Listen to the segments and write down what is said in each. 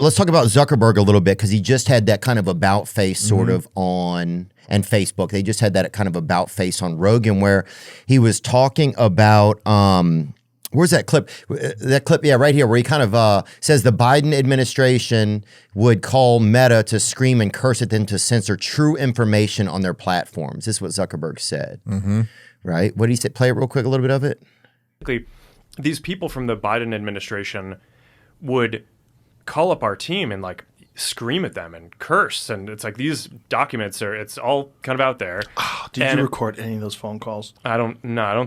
Let's talk about Zuckerberg a little bit, because he just had that kind of about face sort of on, and Facebook. They just had that kind of about face on Rogan, where he was talking about, where's that clip? That clip, yeah, right here, where he kind of says the Biden administration would call Meta to scream and curse at them to censor true information on their platforms. This is what Zuckerberg said, right? What did he say? Play it real quick, a little bit of it. These people from the Biden administration would call up our team and like scream at them and curse, and it's like these documents it's all kind of out there. Did you record any of those phone calls? I don't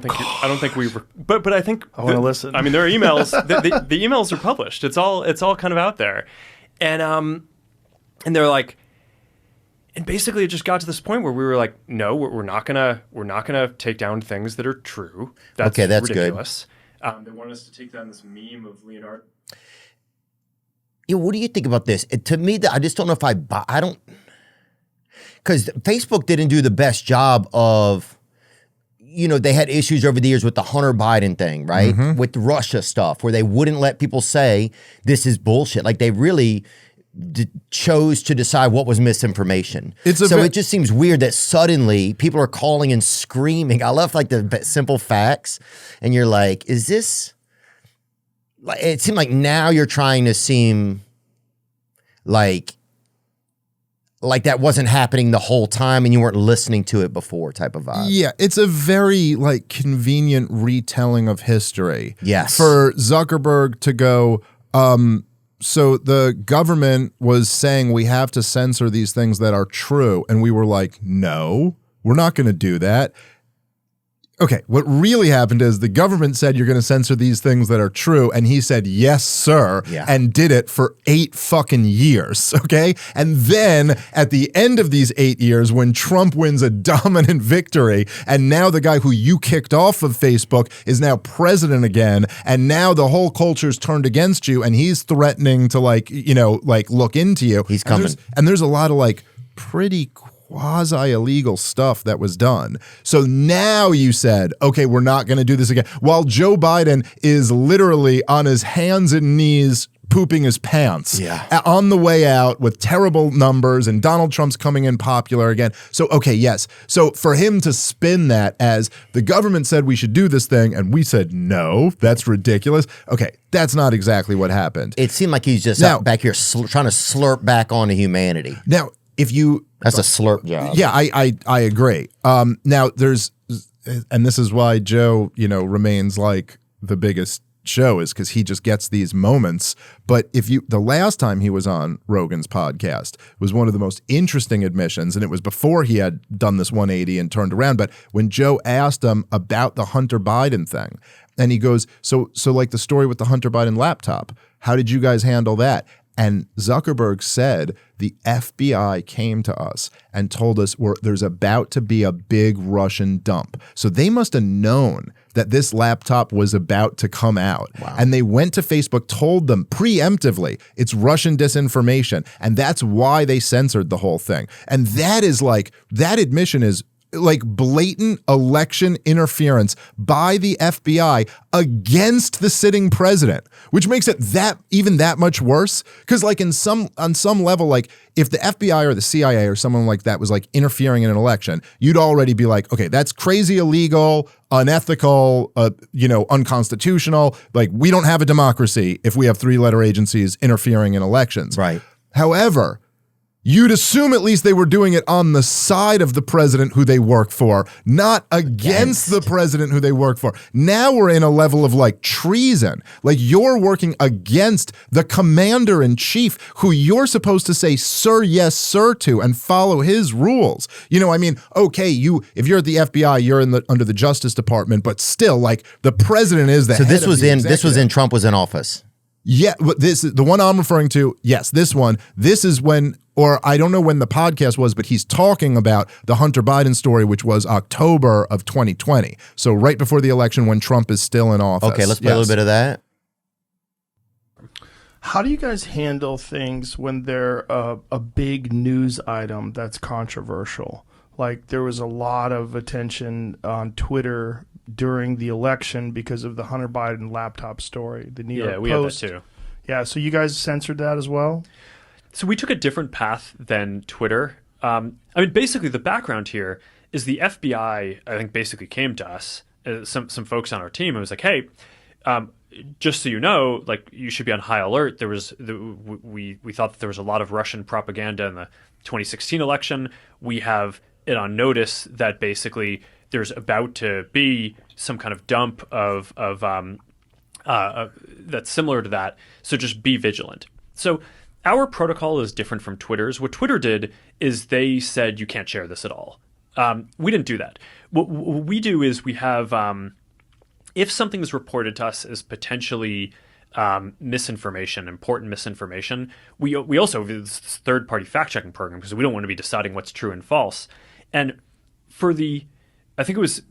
think we but I think I want to listen. I mean, there are emails. the emails are published. It's all kind of out there, and they're like, and basically it just got to this point where we were like, no, we're not gonna take down things that are true. That's ridiculous. Good. They wanted us to take down this meme of Leonardo. Yeah, what do you think about this? To me, I just don't know if I don't, because Facebook didn't do the best job of, they had issues over the years with the Hunter Biden thing, right? With Russia stuff, where they wouldn't let people say this is bullshit. Like, they really chose to decide what was misinformation. It just seems weird that suddenly people are calling and screaming. I love like the simple facts, and you're like, is this... It seemed like now you're trying to seem like that wasn't happening the whole time and you weren't listening to it before type of vibe. Yeah, it's a very like convenient retelling of history. Yes. For Zuckerberg to go, so the government was saying we have to censor these things that are true. And we were like, no, we're not going to do that. Okay, what really happened is the government said you're going to censor these things that are true, and he said, yes, sir, and did it for 8 fucking years, okay? And then at the end of these 8 years, when Trump wins a dominant victory, and now the guy who you kicked off of Facebook is now president again, and now the whole culture's turned against you, and he's threatening to look into you. He's coming. And there's a lot of pretty quasi-illegal stuff that was done. So now you said, okay, we're not going to do this again. While Joe Biden is literally on his hands and knees pooping his pants on the way out with terrible numbers, and Donald Trump's coming in popular again. So, okay, yes. So for him to spin that as the government said we should do this thing and we said, no, that's ridiculous. Okay, that's not exactly what happened. It seemed like he's just back here trying to slurp back onto humanity. Now, if you... That's a slurp job. Yeah, I agree. Now there's, and this is why Joe, remains like the biggest show, is because he just gets these moments. But the last time he was on Rogan's podcast was one of the most interesting admissions, and it was before he had done this 180 and turned around. But when Joe asked him about the Hunter Biden thing, and he goes, so like the story with the Hunter Biden laptop, how did you guys handle that? And Zuckerberg said the FBI came to us and told us there's about to be a big Russian dump. So they must have known that this laptop was about to come out. Wow. And they went to Facebook, told them preemptively it's Russian disinformation. And that's why they censored the whole thing. And that admission is like blatant election interference by the FBI against the sitting president, which makes it even that much worse. Because on some level, like if the FBI or the CIA or someone like that was like interfering in an election, you'd already be like, okay, that's crazy, illegal, unethical, unconstitutional. Like, we don't have a democracy if we have 3-letter agencies interfering in elections. Right. However, you'd assume at least they were doing it on the side of the president who they work for, not against the president who they work for. Now we're in a level of like treason. Like, you're working against the commander in chief who you're supposed to say, sir, yes, sir, to, and follow his rules. Okay, if you're at the FBI, you're under the Justice Department, but still, like, the president is the head of the executive. This was in Trump was in office. Yeah, the one I'm referring to, yes, this one. This is when, or I don't know when the podcast was, but he's talking about the Hunter Biden story, which was October of 2020. So right before the election when Trump is still in office. Okay, let's play a little bit of that. How do you guys handle things when they're a big news item that's controversial? Like, there was a lot of attention on Twitter during the election because of the Hunter Biden laptop story. The New York Post. We had that too. Yeah, so you guys censored that as well? So we took a different path than Twitter. I mean, basically, the background here is the FBI, I think, basically came to us, some folks on our team, and was like, hey, just so you know, like, you should be on high alert. We thought that there was a lot of Russian propaganda in the 2016 election. We have it on notice that basically there's about to be some kind of dump of that's similar to that. So just be vigilant. So our protocol is different from Twitter's. What Twitter did is they said you can't share this at all. We didn't do that. What we do is we have, if something is reported to us as potentially misinformation, important misinformation, we also have this third-party fact-checking program because we don't want to be deciding what's true and false. And for I think it was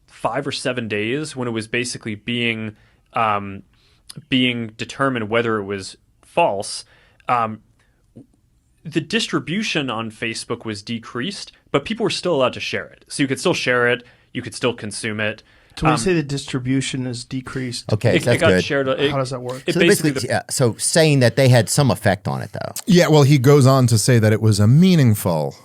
5 or 7 days when it was basically being determined whether it was false, the distribution on Facebook was decreased, but people were still allowed to share it. So you could still share it, you could still consume it. So when you say the distribution is decreased, Okay, It that's got good. shared. how does that work? It So basically, basically, so saying that they had some effect on it, though. Yeah, well, he goes on to say that it was a meaningful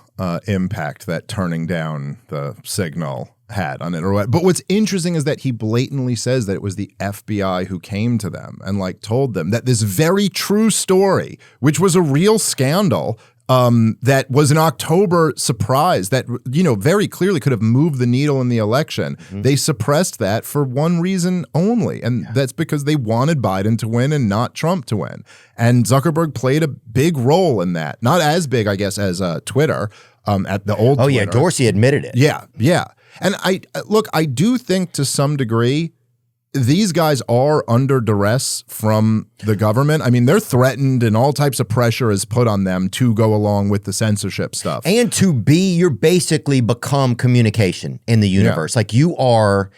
impact that turning down the signal had on it or what. But what's interesting is that he blatantly says that it was the FBI who came to them and like told them that this very true story, which was a real scandal, that was an October surprise that, you know, very clearly could have moved the needle in the election. Mm-hmm. They suppressed that for one reason only, and that's because they wanted Biden to win and not Trump to win. And Zuckerberg played a big role in that. Not as big, I guess, as Twitter at the old Twitter. Yeah, Dorsey admitted it. Yeah. And I do think to some degree these guys are under duress from the government. I mean, they're threatened and all types of pressure is put on them to go along with the censorship stuff. And you're basically become communication in the universe. Yeah. Like you are,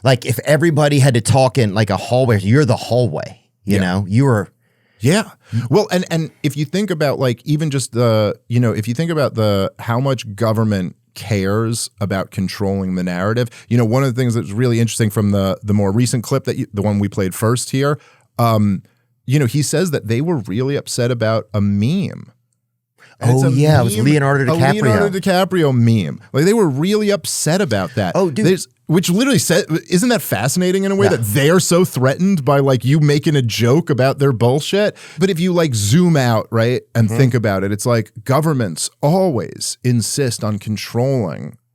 like if everybody had to talk in like a hallway, you're the hallway, you know, you are. Yeah. Well, and if you think about like even just if you think about how much government cares about controlling the narrative. You know, one of the things that's really interesting from the more recent clip the one we played first here, he says that they were really upset about a meme. And it was Leonardo DiCaprio. A Leonardo DiCaprio meme. Like they were really upset about that. Oh, dude. Which literally said, isn't that fascinating in a way that they're so threatened by like you making a joke about their bullshit? But if you like zoom out, right, and think about it, it's like governments always insist on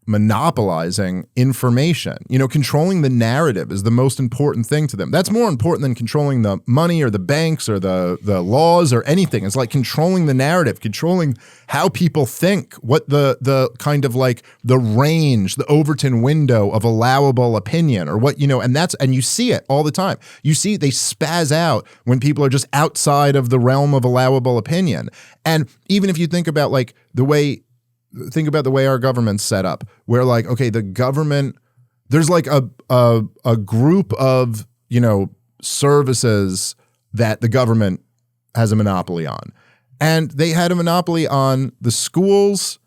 monopolizing information. You know, controlling the narrative is the most important thing to them. That's more important than controlling the money or the banks or the laws or anything. It's like controlling the narrative, controlling how people think, what the kind of like the range, the Overton window of allowable opinion or what, and you see it all the time. You see they spaz out when people are just outside of the realm of allowable opinion. And even if you think about like the way our government's set up, where like, okay, the government, there's like a group of, services that the government has a monopoly on. And they had a monopoly on the schools,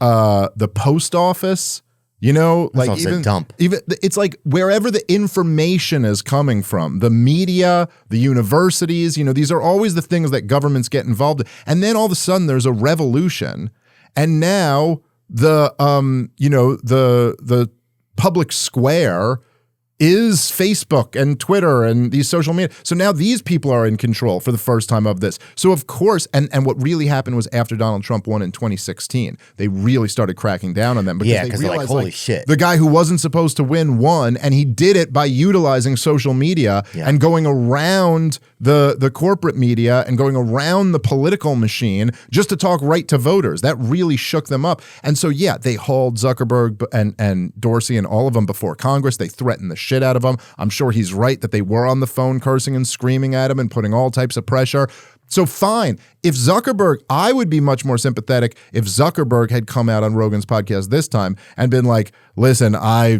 the post office, like even it's like wherever the information is coming from, the media, the universities, these are always the things that governments get involved in. And then all of a sudden there's a revolution. And now the public square is Facebook and Twitter and these social media. So now these people are in control for the first time of this. So of course, and what really happened was after Donald Trump won in 2016, they really started cracking down on them because they realized, like, holy shit. The guy who wasn't supposed to win won, and he did it by utilizing social media and going around the corporate media and going around the political machine just to talk right to voters. That really shook them up. And so, they hauled Zuckerberg and Dorsey and all of them before Congress. They threatened the shit out of him. I'm sure he's right that they were on the phone cursing and screaming at him and putting all types of pressure. So fine. If Zuckerberg, I would be much more sympathetic if Zuckerberg had come out on Rogan's podcast this time and been like, listen, I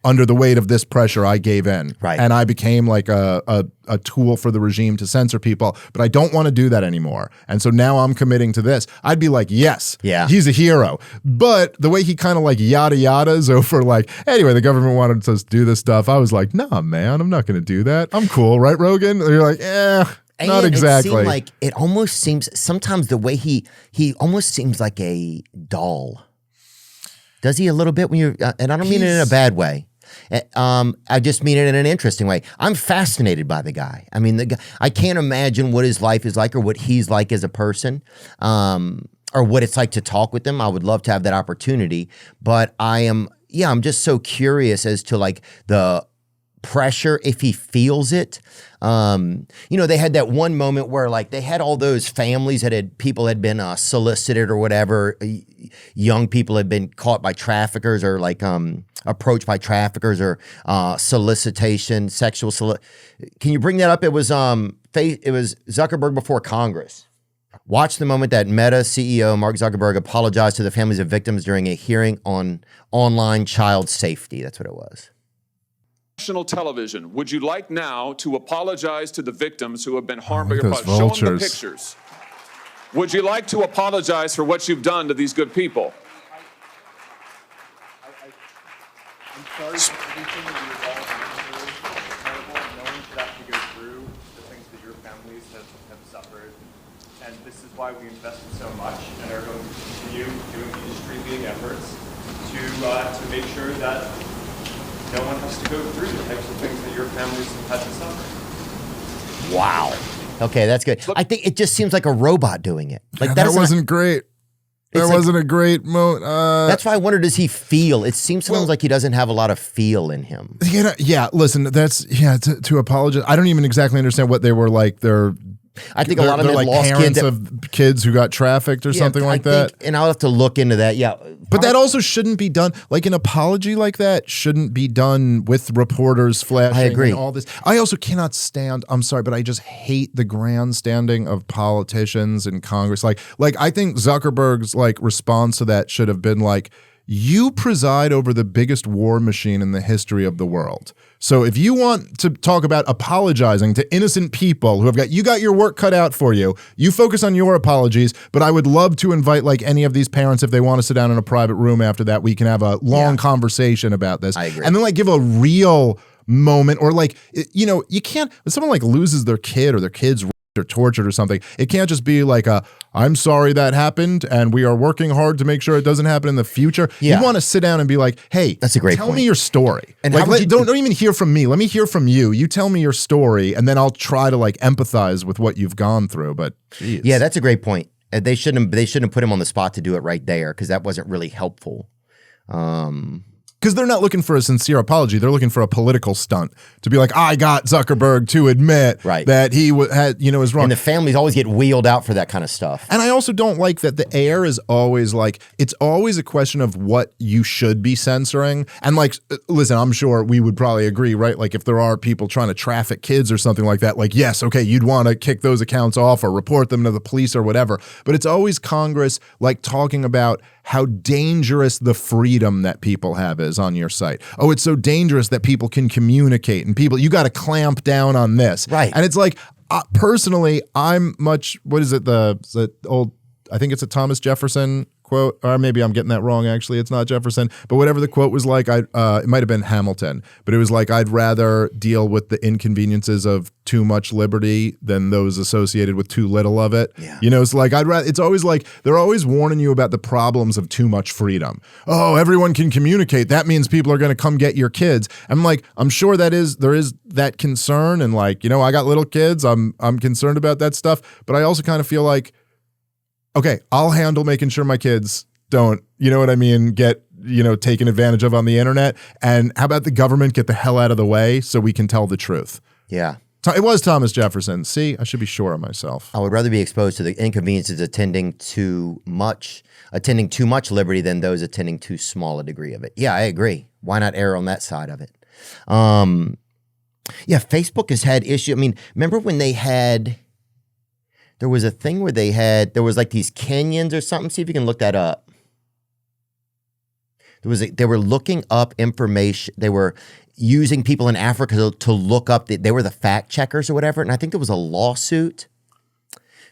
under the weight of this pressure, I gave in. Right. And I became like a tool for the regime to censor people, but I don't want to do that anymore. And so now I'm committing to this. I'd be like, yes, Yeah. he's a hero. But the way he kind of like yada yadas over like, anyway, the government wanted us to do this stuff. I was like, nah, man, I'm not going to do that. I'm cool, right, Rogan? And you're like, not exactly. It seemed like it almost seems sometimes the way he almost seems like a doll. Does he a little bit when you're? And I don't mean it in a bad way. I just mean it in an interesting way. I'm fascinated by the guy. I mean, the guy, I can't imagine what his life is like or what he's like as a person, or what it's like to talk with him. I would love to have that opportunity, but I'm just so curious as to like the pressure, if he feels it. They had that one moment where like they had all those families people had been solicited or whatever. Young people had been caught by traffickers or like approached by traffickers or solicitation, Can you bring that up? It was Zuckerberg before Congress. Watch the moment that Meta CEO Mark Zuckerberg apologized to the families of victims during a hearing on online child safety. That's what it was. National television, would you like now to apologize to the victims who have been harmed by your those policy? Show them the vultures. pictures. Would you like to apologize for what you've done to these good people? I'm sorry for everything that you've all been through. It's terrible. No one should have to go through the things that your families have suffered. And this is why we invested so much and are going to continue doing industry-leading efforts to make sure that no one has to go through the types of things that your families have had to suffer. Wow. Okay, that's good. I think it just seems like a robot doing it. Like that wasn't great. That wasn't a great moment. That's why I wonder, does he feel? It seems sometimes like he doesn't have a lot of feel in him. Listen, to apologize. I don't even exactly understand what they were like. I think a lot of them like lost parents kids of kids who got trafficked or something like that. And I'll have to look into that. Yeah. But that also shouldn't be done. Like an apology like that shouldn't be done with reporters flashing. I agree. And all this. I also cannot stand. I'm sorry, but I just hate the grandstanding of politicians in Congress. Like I think Zuckerberg's like response to that should have been like, you preside over the biggest war machine in the history of the world. So if you want to talk about apologizing to innocent people who have got your work cut out for you, you focus on your apologies, but I would love to invite like any of these parents, if they want to sit down in a private room after that, we can have a long conversation about this. I agree. And then like give a real moment, or like, you can't, when someone like loses their kid or their kid's or tortured or something, it can't just be like I'm sorry that happened and we are working hard to make sure it doesn't happen in the future. Yeah. You want to sit down and be like, hey, that's a great tell point. me your story. And like, don't even hear from me. Let me hear from you. You tell me your story and then I'll try to like empathize with what you've gone through. But geez. Yeah, that's a great point. They shouldn't have put him on the spot to do it right there, because that wasn't really helpful. Because they're not looking for a sincere apology. They're looking for a political stunt to be like, I got Zuckerberg to admit that he is wrong. And the families always get wheeled out for that kind of stuff. And I also don't like that the air is always like, it's always a question of what you should be censoring. And like, listen, I'm sure we would probably agree, right? Like if there are people trying to traffic kids or something like that, like, yes, okay, you'd want to kick those accounts off or report them to the police or whatever. But it's always Congress like talking about how dangerous the freedom that people have is on your site. Oh, it's so dangerous that people can communicate and you got to clamp down on this. Right. And it's like, personally, I'm much, what is it? The old, I think it's a Thomas Jefferson quote, or maybe I'm getting that wrong. Actually, it's not Jefferson, but whatever the quote was like, it might've been Hamilton, but it was like, I'd rather deal with the inconveniences of too much liberty than those associated with too little of it. Yeah. It's like, it's always like, they're always warning you about the problems of too much freedom. Oh, everyone can communicate. That means people are going to come get your kids. I'm like, I'm sure there is that concern. And like, I got little kids. I'm concerned about that stuff, but I also kind of feel like, okay, I'll handle making sure my kids don't, get, taken advantage of on the internet. And how about the government get the hell out of the way so we can tell the truth? Yeah. It was Thomas Jefferson. See, I should be sure of myself. I would rather be exposed to the inconveniences attending too much liberty than those attending too small a degree of it. Yeah, I agree. Why not err on that side of it? Yeah, Facebook has had issues. I mean, remember when there was a thing where there was like these canyons or something. See if you can look that up. They were looking up information. They were using people in Africa to look up. They were the fact checkers or whatever. And I think there was a lawsuit.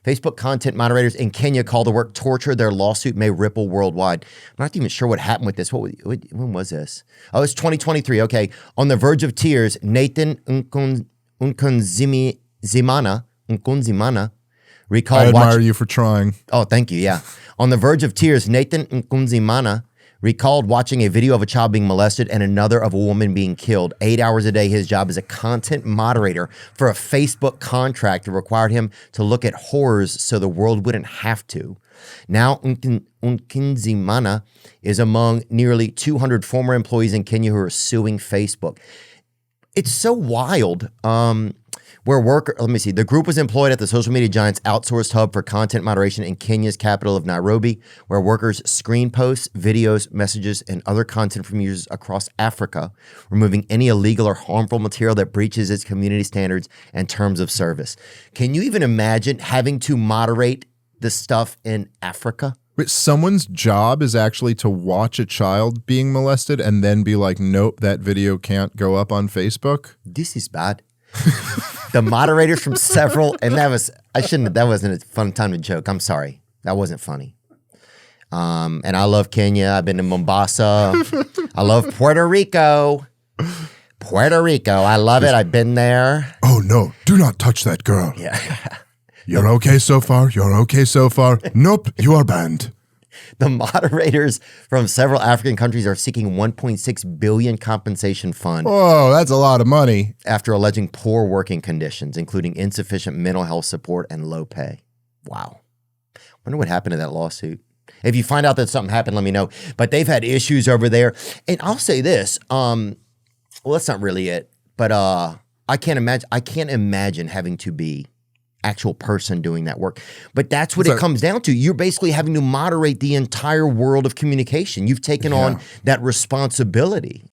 Facebook content moderators in Kenya call the work torture. Their lawsuit may ripple worldwide. I'm not even sure what happened with this. When was this? Oh, it's 2023. Okay. On the verge of tears, Nathan Nkunzimana recalled. I admire you for trying. Oh, thank you. Yeah. On the verge of tears, Nathan Nkunzimana recalled watching a video of a child being molested and another of a woman being killed. 8 hours a day, his job as a content moderator for a Facebook contract that required him to look at horrors so the world wouldn't have to. Now, Nkunzimana is among nearly 200 former employees in Kenya who are suing Facebook. It's so wild. The group was employed at the social media giant's outsourced hub for content moderation in Kenya's capital of Nairobi, where workers screen posts, videos, messages, and other content from users across Africa, removing any illegal or harmful material that breaches its community standards and terms of service. Can you even imagine having to moderate this stuff in Africa? Wait, someone's job is actually to watch a child being molested and then be like, nope, that video can't go up on Facebook? This is bad. The moderators from several, and that wasn't a fun time to joke. I'm sorry. That wasn't funny. And I love Kenya. I've been to Mombasa. I love Puerto Rico. I love it. I've been there. Oh, no. Do not touch that girl. Yeah. You're okay so far. You're okay so far. Nope. You are banned. The moderators from several African countries are seeking $1.6 billion compensation fund. Oh, that's a lot of money. After alleging poor working conditions, including insufficient mental health support and low pay. Wow. Wonder what happened to that lawsuit. If you find out that something happened, let me know. But they've had issues over there. And I'll say this. Well, that's not really it. But I can't imagine having to be actual person doing that work. But that's what it comes down to. You're basically having to moderate the entire world of communication. You've taken on that responsibility.